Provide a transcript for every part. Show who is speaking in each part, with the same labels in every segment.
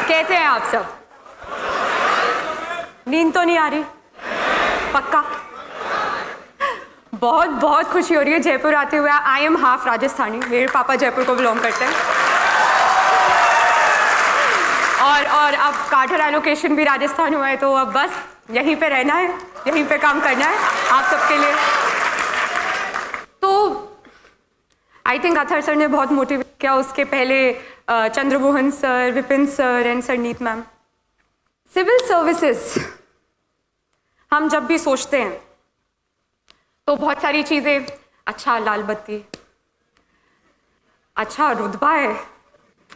Speaker 1: कैसे हैं आप सब? नींद तो नहीं आ रही? पक्का? बहुत बहुत खुशी हो रही है जयपुर आते हुए। आई एम हाफ राजस्थानी, मेरे पापा जयपुर को बिलोंग करते हैं और अब कार्टर एलोकेशन भी राजस्थान हुआ है, तो अब बस यहीं पे रहना है, यहीं पे काम करना है आप सबके लिए। तो आई थिंक अथर सर ने बहुत मोटिवेट किया, उसके पहले Chandramohan sir, Vipin sir and Sarneet ma'am. Civil services हम जब भी सोचते हैं तो बहुत सारी चीज़ें, अच्छा लाल बत्ती, अच्छा रुतबा है,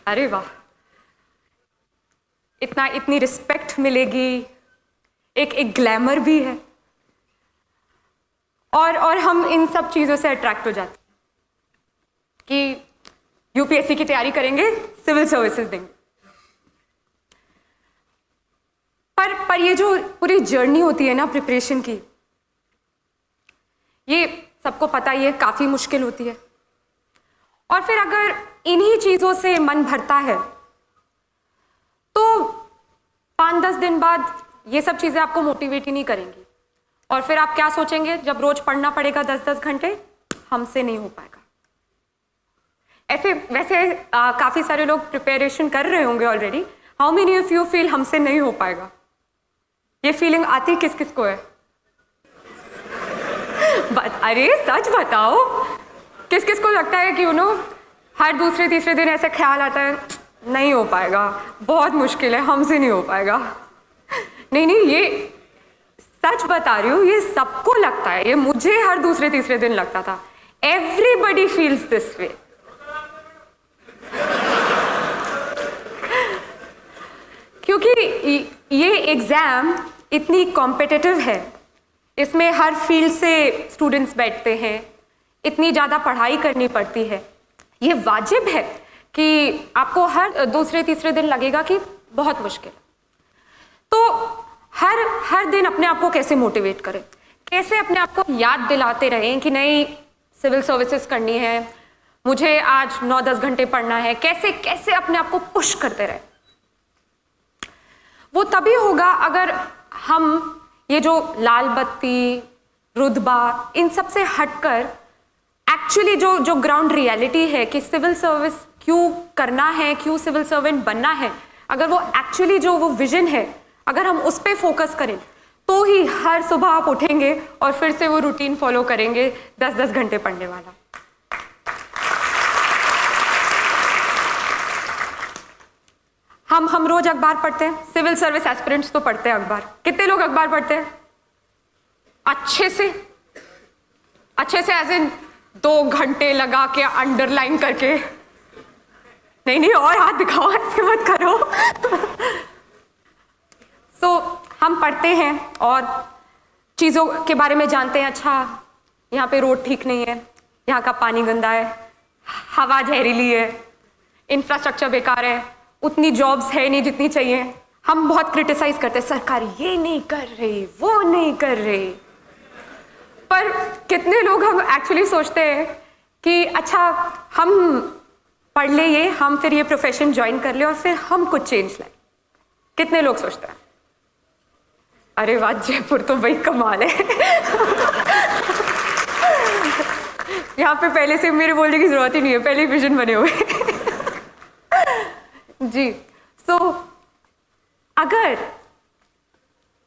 Speaker 1: अरे वाह, इतनी रिस्पेक्ट मिलेगी, एक ग्लैमर भी है, और हम इन सब चीज़ों से अट्रैक्ट हो जाते हैं कि यूपीएससी की तैयारी करेंगे, सिविल सर्विसेज देंगे। पर ये जो पूरी जर्नी होती है ना प्रिपरेशन की, ये सबको पता ही है काफ़ी मुश्किल होती है। और फिर अगर इन्हीं चीज़ों से मन भरता है तो 5-10 दिन बाद ये सब चीज़ें आपको मोटिवेट ही नहीं करेंगी, और फिर आप क्या सोचेंगे, जब रोज पढ़ना पड़ेगा 10-10 घंटे, हमसे नहीं हो पाएगा। ऐसे वैसे काफ़ी सारे लोग प्रिपरेशन कर रहे होंगे already. How many of you feel हमसे नहीं हो पाएगा? ये फीलिंग आती किस किस को है? अरे सच बताओ, किस किस को लगता है कि हर दूसरे तीसरे दिन ऐसे ख्याल आता है, नहीं हो पाएगा, बहुत मुश्किल है, हमसे नहीं हो पाएगा? नहीं, ये सच बता रही हूँ, ये सबको लगता है, ये मुझे हर दूसरे तीसरे दिन लगता था। Everybody feels this way. क्योंकि ये एग्जाम इतनी कॉम्पिटिटिव है, इसमें हर फील्ड से स्टूडेंट्स बैठते हैं, इतनी ज़्यादा पढ़ाई करनी पड़ती है। ये वाजिब है कि आपको हर दूसरे तीसरे दिन लगेगा कि बहुत मुश्किल। तो हर दिन अपने आप को कैसे मोटिवेट करें, कैसे अपने आप को याद दिलाते रहें कि नहीं, सिविल सर्विसेज करनी है, मुझे आज 9-10 घंटे पढ़ना है, कैसे कैसे अपने आप को पुश करते रहें। वो तभी होगा अगर हम ये जो लाल बत्ती, रुतबा, इन सब से हटकर एक्चुअली जो ग्राउंड रियलिटी है कि सिविल सर्विस क्यों करना है, क्यों सिविल सर्वेंट बनना है, अगर वो एक्चुअली जो वो विजन है, अगर हम उस पर फोकस करें, तो ही हर सुबह आप उठेंगे और फिर से वो रूटीन फॉलो करेंगे 10-10 घंटे पढ़ने वाला। हम रोज अखबार पढ़ते हैं, सिविल सर्विस एस्पिरेंट्स तो पढ़ते हैं अखबार। कितने लोग अखबार पढ़ते हैं? अच्छे से एज इन 2 घंटे लगा के अंडरलाइन करके? नहीं, और हाथ दिखाओ, ऐसे मत करो। तो हम पढ़ते हैं और चीज़ों के बारे में जानते हैं। अच्छा, यहाँ पे रोड ठीक नहीं है, यहाँ का पानी गंदा है, हवा जहरीली है, इंफ्रास्ट्रक्चर बेकार है, उतनी जॉब्स है नहीं जितनी चाहिए। हम बहुत क्रिटिसाइज करते हैं, सरकार ये नहीं कर रही, वो नहीं कर रही। पर कितने लोग हम एक्चुअली सोचते हैं कि अच्छा, हम पढ़ ले ये, हम फिर ये प्रोफेशन ज्वाइन कर ले और फिर हम कुछ चेंज लाए? कितने लोग सोचते हैं? अरे वाह, जयपुर तो भाई कमाल है। यहाँ पे पहले से मेरे बोलने की जरूरत ही नहीं है, पहले ही विजन बने हुए। जी, सो अगर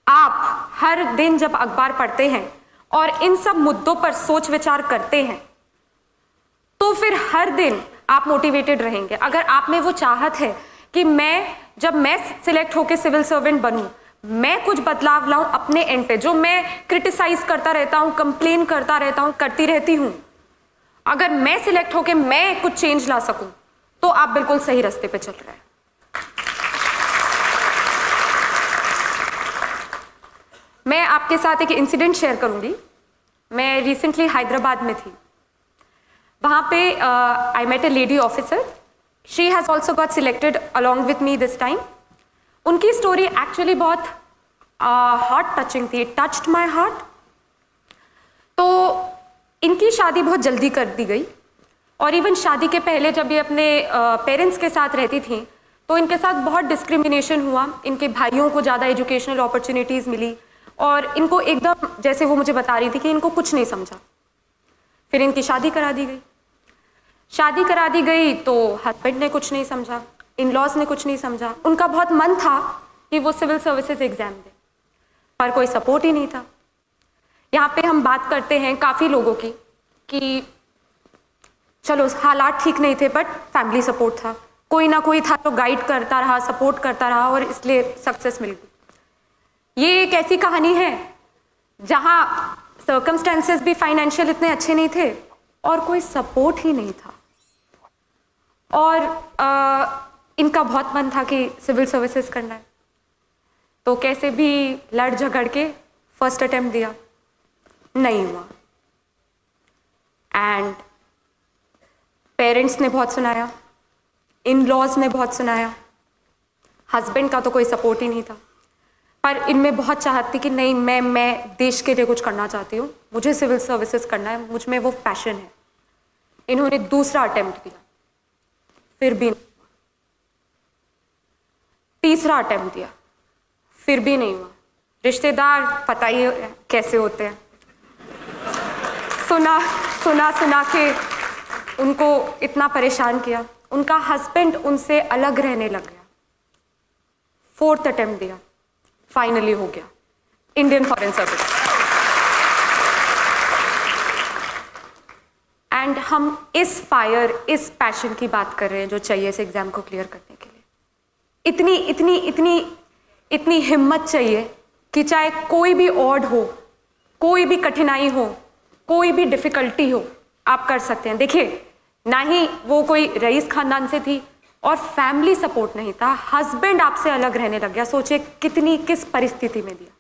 Speaker 1: आप हर दिन जब अखबार पढ़ते हैं और इन सब मुद्दों पर सोच विचार करते हैं, तो फिर हर दिन आप मोटिवेटेड रहेंगे। अगर आप में वो चाहत है कि जब मैं सिलेक्ट होकर सिविल सर्वेंट बनूं, मैं कुछ बदलाव लाऊं अपने एंड पे, जो मैं क्रिटिसाइज करता रहता हूं, कंप्लेन करता रहता हूं, करती रहती हूं, अगर मैं सिलेक्ट होकर मैं कुछ चेंज ला सकूं, तो आप बिल्कुल सही रास्ते पे चल रहे हैं। मैं आपके साथ एक इंसिडेंट शेयर करूंगी। मैं रिसेंटली हैदराबाद में थी। वहाँ पे I met a lady officer, she has also got selected along with me this time. उनकी स्टोरी एक्चुअली बहुत हार्ट टचिंग थी, इट टच्ड माई हार्ट। तो इनकी शादी बहुत जल्दी कर दी गई, और इवन शादी के पहले जब ये अपने पेरेंट्स के साथ रहती थी, तो इनके साथ बहुत डिस्क्रिमिनेशन हुआ, इनके भाइयों को ज़्यादा एजुकेशनल अपॉर्चुनिटीज़ मिली और इनको एकदम, जैसे वो मुझे बता रही थी कि इनको कुछ नहीं समझा। फिर इनकी शादी करा दी गई। शादी करा दी गई तो हस्बैंड ने कुछ नहीं समझा, इन लॉज ने कुछ नहीं समझा। उनका बहुत मन था कि वो सिविल सर्विसेज एग्जाम दें, पर कोई सपोर्ट ही नहीं था। यहाँ पे हम बात करते हैं काफ़ी लोगों की कि चलो हालात ठीक नहीं थे बट फैमिली सपोर्ट था, कोई ना कोई था जो गाइड करता रहा, सपोर्ट करता रहा और इसलिए सक्सेस मिल गई। ये एक ऐसी कहानी है जहाँ सर्कमस्टेंसेस भी फाइनेंशियल इतने अच्छे नहीं थे और कोई सपोर्ट ही नहीं था, और इनका बहुत मन था कि सिविल सर्विसेज करना है। तो कैसे भी लड़ झगड़ के फर्स्ट अटेम्प्ट दिया, नहीं हुआ। एंड पेरेंट्स ने बहुत सुनाया, इन लॉज ने बहुत सुनाया, हस्बैंड का तो कोई सपोर्ट ही नहीं था, पर इनमें बहुत चाहत थी कि नहीं, मैं देश के लिए कुछ करना चाहती हूँ, मुझे सिविल सर्विसेज करना है, मुझ में वो पैशन है। इन्होंने दूसरा अटेम्प्ट दिया, फिर भी नहीं। तीसरा अटेम्प्ट दिया, फिर भी नहीं हुआ। रिश्तेदार पता ही कैसे होते हैं, सुना के उनको इतना परेशान किया। उनका हस्बैंड उनसे अलग रहने लग गया। फोर्थ अटेम्प्ट दिया, फाइनली हो गया, इंडियन फॉरेन सर्विस। एंड हम इस फायर, इस पैशन की बात कर रहे हैं जो चाहिए इस एग्जाम को क्लियर करने के लिए। इतनी इतनी इतनी इतनी हिम्मत चाहिए कि चाहे कोई भी ऑड हो, कोई भी कठिनाई हो, कोई भी डिफिकल्टी हो, आप कर सकते हैं। देखिए, ना ही वो कोई रईस खानदान से थी और फैमिली सपोर्ट नहीं था, हस्बैंड आपसे अलग रहने लग गया। सोचिए किस परिस्थिति में दिया,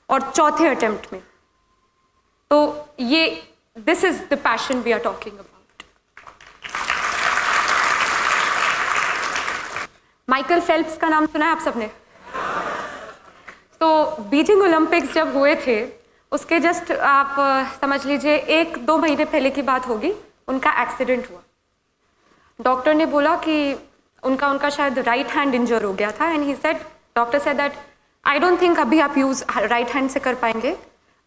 Speaker 1: और चौथे अटेम्प्ट में। तो ये this is the passion we are talking about. Michael Phelps का नाम सुना है आप सबने? तो बीजिंग ओलंपिक्स जब हुए थे, उसके जस्ट आप समझ लीजिए 1-2 महीने पहले की बात होगी, उनका एक्सीडेंट हुआ। डॉक्टर ने बोला कि उनका शायद राइट हैंड इंजर हो गया था, and he said, doctor said that I don't think अभी आप यूज राइट हैंड से कर पाएंगे,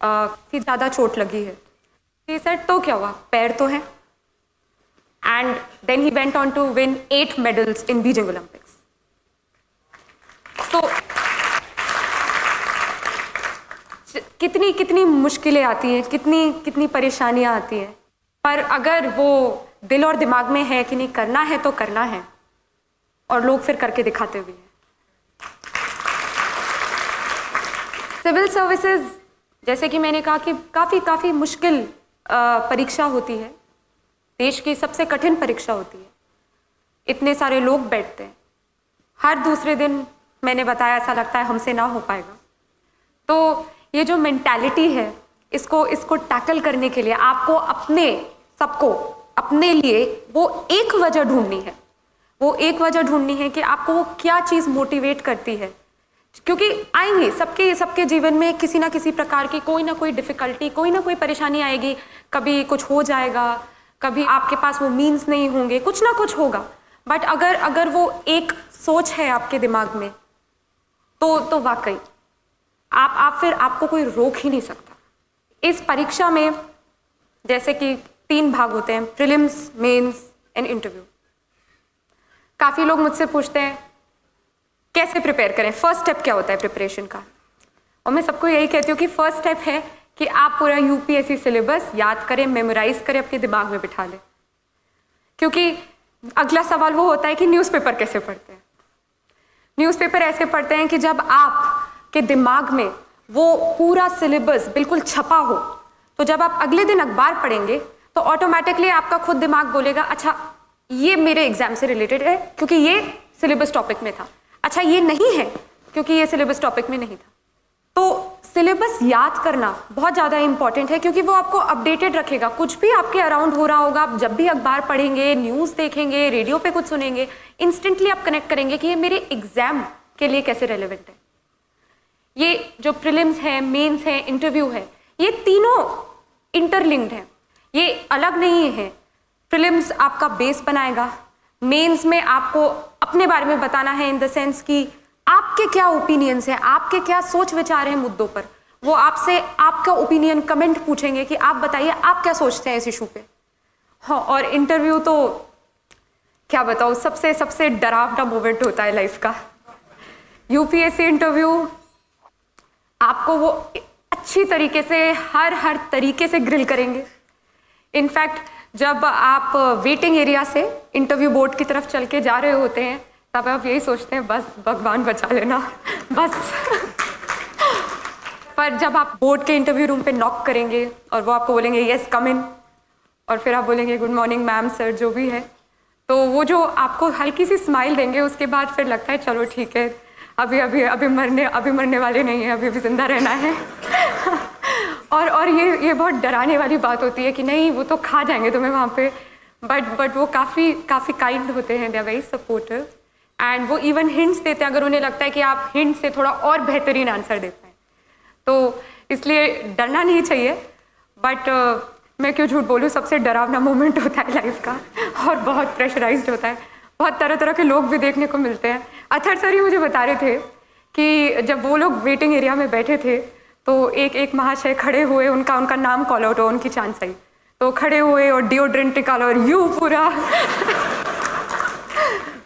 Speaker 1: कि ज़्यादा चोट लगी है। ही सेड तो क्या हुआ, पैर तो है। And then he went on to win 8 medals in Beijing Olympics. तो कितनी मुश्किलें आती हैं, कितनी परेशानियां आती हैं, पर अगर वो दिल और दिमाग में है कि नहीं, करना है तो करना है, और लोग फिर करके दिखाते भी हैं। सिविल सर्विसेज, जैसे कि मैंने कहा कि काफ़ी मुश्किल परीक्षा होती है, देश की सबसे कठिन परीक्षा होती है। इतने सारे लोग बैठते हैं, हर दूसरे दिन मैंने बताया ऐसा लगता है हमसे ना हो पाएगा। तो ये जो मेंटालिटी है, इसको टैकल करने के लिए आपको सबको अपने लिए वो एक वजह ढूंढनी है। वो एक वजह ढूंढनी है कि आपको वो क्या चीज़ मोटिवेट करती है, क्योंकि आएंगे सबके जीवन में किसी ना किसी प्रकार की कोई ना कोई डिफिकल्टी, कोई ना कोई परेशानी आएगी। कभी कुछ हो जाएगा, कभी आपके पास वो मीन्स नहीं होंगे, कुछ ना कुछ होगा। बट अगर वो एक सोच है आपके दिमाग में, तो वाकई फिर आपको कोई रोक ही नहीं सकता। इस परीक्षा में जैसे कि 3 भाग होते हैं, प्रीलिम्स, मेंस एंड इंटरव्यू। काफ़ी लोग मुझसे पूछते हैं कैसे प्रिपेयर करें, फर्स्ट स्टेप क्या होता है प्रिपरेशन का। और मैं सबको यही कहती हूँ कि फर्स्ट स्टेप है कि आप पूरा यूपीएससी सिलेबस याद करें, मेमोराइज करें, अपने दिमाग में बिठा लें। क्योंकि अगला सवाल वो होता है कि न्यूज़पेपर कैसे पढ़ते हैं। न्यूज़पेपर ऐसे पढ़ते हैं कि जब आपके दिमाग में वो पूरा सिलेबस बिल्कुल छपा हो, तो जब आप अगले दिन अखबार पढ़ेंगे तो ऑटोमेटिकली आपका खुद दिमाग बोलेगा, अच्छा ये मेरे एग्जाम से रिलेटेड है क्योंकि ये सिलेबस टॉपिक में था, अच्छा ये नहीं है क्योंकि ये सिलेबस टॉपिक में नहीं था। तो सिलेबस याद करना बहुत ज़्यादा इंपॉर्टेंट है, क्योंकि वो आपको अपडेटेड रखेगा। कुछ भी आपके अराउंड हो रहा होगा, आप जब भी अखबार पढ़ेंगे, न्यूज़ देखेंगे, रेडियो पे कुछ सुनेंगे, इंस्टेंटली आप कनेक्ट करेंगे कि ये मेरे एग्जाम के लिए कैसे रेलेवेंट है। ये जो प्रीलिम्स है, मेंस है, इंटरव्यू है, ये तीनों इंटरलिंक्ड हैं, ये अलग नहीं है। प्रीलिम्स आपका बेस बनाएगा, मेंस में आपको अपने बारे में बताना है, इन द सेंस कि आपके क्या ओपिनियंस हैं, आपके क्या सोच विचार हैं मुद्दों पर। वो आपसे आपका ओपिनियन कमेंट पूछेंगे कि आप बताइए आप क्या सोचते हैं इस इशू पे। हाँ, और इंटरव्यू तो क्या बताओ, सबसे सबसे डरावना मोमेंट होता है लाइफ का। यूपीएससी इंटरव्यू आपको वो अच्छी तरीके से हर तरीके से ग्रिल करेंगे। इनफैक्ट जब आप वेटिंग एरिया से इंटरव्यू बोर्ड की तरफ चल के जा रहे होते हैं तब आप यही सोचते हैं बस भगवान बचा लेना बस। पर जब आप बोर्ड के इंटरव्यू रूम पे नॉक करेंगे और वो आपको बोलेंगे यस कम इन, और फिर आप बोलेंगे गुड मॉर्निंग मैम सर जो भी है, तो वो जो आपको हल्की सी स्माइल देंगे उसके बाद फिर लगता है चलो ठीक है, अभी मरने वाले नहीं है, अभी जिंदा रहना है। और ये बहुत डराने वाली बात होती है कि नहीं वो तो खा जाएंगे तुम्हें वहाँ पे, बट वो काफ़ी काइंड होते हैं, they are very supportive and वो इवन हिंट्स देते हैं अगर उन्हें लगता है कि आप हिंट से थोड़ा और बेहतरीन आंसर दे पाएँ। तो इसलिए डरना नहीं चाहिए, बट मैं क्यों झूठ बोलूँ, सबसे डरावना मोमेंट होता है लाइफ का और बहुत प्रेशराइज्ड होता है। बहुत तरह तरह के लोग भी देखने को मिलते हैं। अथर सर ही मुझे बता रहे थे कि जब वो लोग वेटिंग एरिया में बैठे थे तो एक महाशय खड़े हुए, उनका नाम कॉल आउट हो, उनकी चांस आई, तो खड़े हुए और डिओड्रेंट निकाला और यूँ पूरा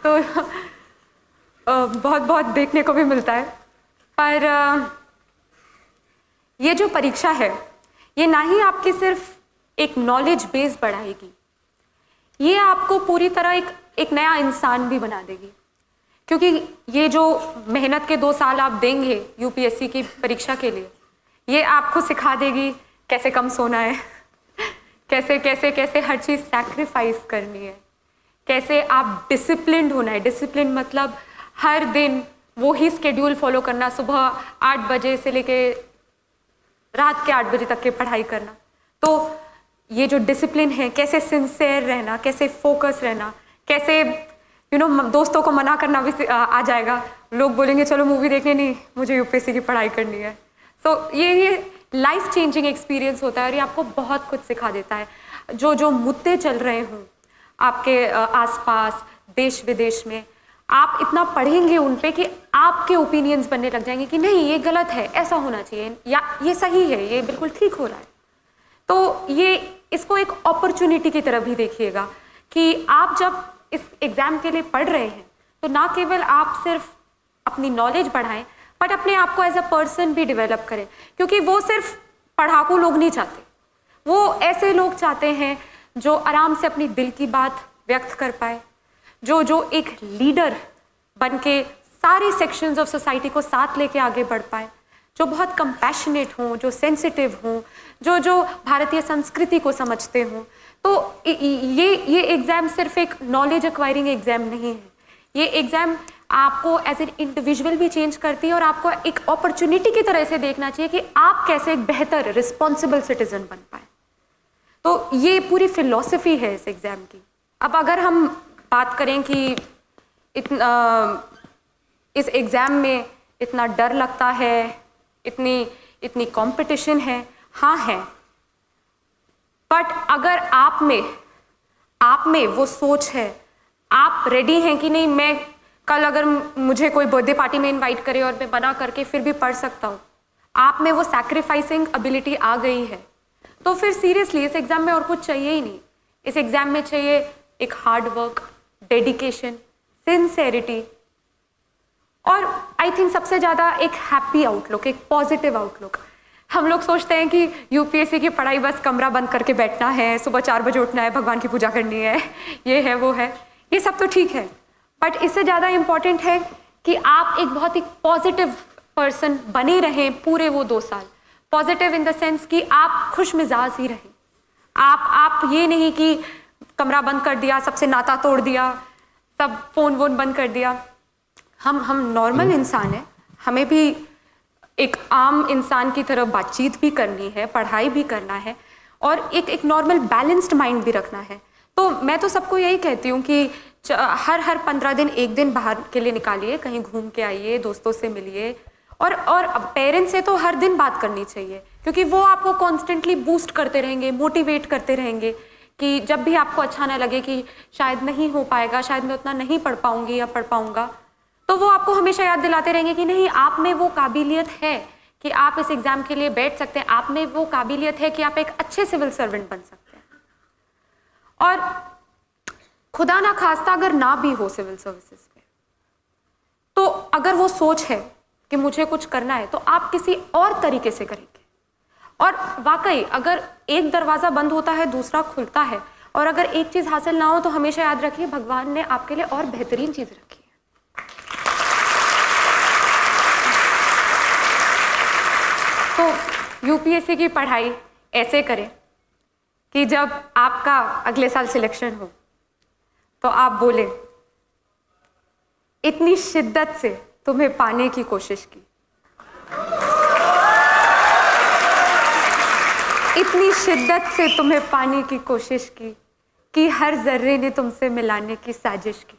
Speaker 1: तो बहुत देखने को भी मिलता है। पर ये जो परीक्षा है ये ना ही आपकी सिर्फ एक नॉलेज बेस बढ़ाएगी, ये आपको पूरी तरह एक नया इंसान भी बना देगी। क्योंकि ये जो मेहनत के 2 साल आप देंगे यूपीएससी की परीक्षा के लिए, ये आपको सिखा देगी कैसे कम सोना है, कैसे हर चीज़ सैक्रिफाइस करनी है, कैसे आप डिसिप्लिन्ड होना है। डिसिप्लिन मतलब हर दिन वो ही स्केड्यूल फॉलो करना, सुबह 8 बजे से लेके रात के 8 बजे तक की पढ़ाई करना। तो ये जो डिसिप्लिन है, कैसे सिंसियर रहना, कैसे फोकस रहना, कैसे दोस्तों को मना करना भी आ जाएगा। लोग बोलेंगे चलो मूवी देखने, नहीं मुझे यूपीएससी की पढ़ाई करनी है। सो ये लाइफ चेंजिंग एक्सपीरियंस होता है और ये आपको बहुत कुछ सिखा देता है। जो मुद्दे चल रहे हों आपके आसपास देश विदेश में, आप इतना पढ़ेंगे उन पे कि आपके ओपिनियंस बनने लग जाएंगे कि नहीं ये गलत है, ऐसा होना चाहिए, या ये सही है, ये बिल्कुल ठीक हो रहा है। तो ये इसको एक अपॉर्चुनिटी की तरह भी देखिएगा कि आप जब इस एग्ज़ाम के लिए पढ़ रहे हैं तो ना केवल आप सिर्फ अपनी नॉलेज बढ़ाएं बट अपने आप को एज अ पर्सन भी डेवलप करें। क्योंकि वो सिर्फ पढ़ाकू लोग नहीं चाहते, वो ऐसे लोग चाहते हैं जो आराम से अपनी दिल की बात व्यक्त कर पाए, जो एक लीडर बन के सारे सेक्शंस ऑफ सोसाइटी को साथ लेके आगे बढ़ पाए, जो बहुत कंपैशनेट हों, जो सेंसिटिव हों, जो भारतीय संस्कृति को समझते हों। तो ये एग्ज़ाम सिर्फ एक नॉलेज एक्वायरिंग एग्ज़ाम नहीं है, ये एग्ज़ाम आपको एज एन इंडिविजुअल भी चेंज करती है और आपको एक अपॉर्चुनिटी की तरह से देखना चाहिए कि आप कैसे एक बेहतर रिस्पॉन्सिबल सिटीजन बन पाए। तो ये पूरी फिलॉसफी है इस एग्ज़ाम की। अब अगर हम बात करें कि इस एग्ज़ाम में इतना डर लगता है, इतनी कंपटीशन है, हाँ है, बट अगर आप में वो सोच है, आप रेडी हैं कि नहीं मैं कल अगर मुझे कोई बर्थडे पार्टी में इनवाइट करे और मैं मना करके फिर भी पढ़ सकता हूँ, आप में वो सैक्रिफाइसिंग एबिलिटी आ गई है, तो फिर सीरियसली इस एग्ज़ाम में और कुछ चाहिए ही नहीं। इस एग्ज़ाम में चाहिए एक हार्ड वर्क, डेडिकेशन, सिंसेरिटी और आई थिंक सबसे ज़्यादा एक हैप्पी आउटलुक, एक पॉजिटिव आउटलुक। हम लोग सोचते हैं कि यूपीएससी की पढ़ाई बस कमरा बंद करके बैठना है, सुबह 4 बजे उठना है, भगवान की पूजा करनी है, ये है वो है, ये सब तो ठीक है, बट इससे ज़्यादा इम्पॉर्टेंट है कि आप एक बहुत ही पॉजिटिव पर्सन बने रहें पूरे वो 2 साल। पॉजिटिव इन द सेंस कि आप खुश मिजाज ही रहें। आप ये नहीं कि कमरा बंद कर दिया, सबसे नाता तोड़ दिया, सब फ़ोन वोन बंद कर दिया। हम नॉर्मल इंसान हैं, हमें भी एक आम इंसान की तरह बातचीत भी करनी है, पढ़ाई भी करना है और एक नॉर्मल बैलेंस्ड माइंड भी रखना है। तो मैं तो सबको यही कहती हूँ कि हर 15 दिन 1 दिन बाहर के लिए निकालिए, कहीं घूम के आइए, दोस्तों से मिलिए और पेरेंट्स से तो हर दिन बात करनी चाहिए, क्योंकि वो आपको कॉन्स्टेंटली बूस्ट करते रहेंगे, मोटिवेट करते रहेंगे कि जब भी आपको अच्छा ना लगे कि शायद नहीं हो पाएगा, शायद मैं उतना नहीं पढ़ पाऊंगी या पढ़ पाऊंगा, तो वो आपको हमेशा याद दिलाते रहेंगे कि नहीं, आप में वो काबिलियत है कि आप इस एग्जाम के लिए बैठ सकते हैं, आप में वो काबिलियत है कि आप एक अच्छे सिविल सर्वेंट बन सकते हैं। और खुदा ना खास्ता अगर ना भी हो सिविल सर्विसेज में, तो अगर वो सोच है कि मुझे कुछ करना है, तो आप किसी और तरीके से करेंगे। और वाकई अगर एक दरवाजा बंद होता है दूसरा खुलता है, और अगर एक चीज हासिल ना हो तो हमेशा याद रखिए भगवान ने आपके लिए और बेहतरीन चीज रखी है। तो यूपीएससी की पढ़ाई ऐसे करें कि जब आपका अगले साल सिलेक्शन हो तो आप बोले, इतनी शिद्दत से तुम्हें पाने की कोशिश की, इतनी शिद्दत से तुम्हें पाने की कोशिश की कि हर जर्रे ने तुमसे मिलाने की साजिश की।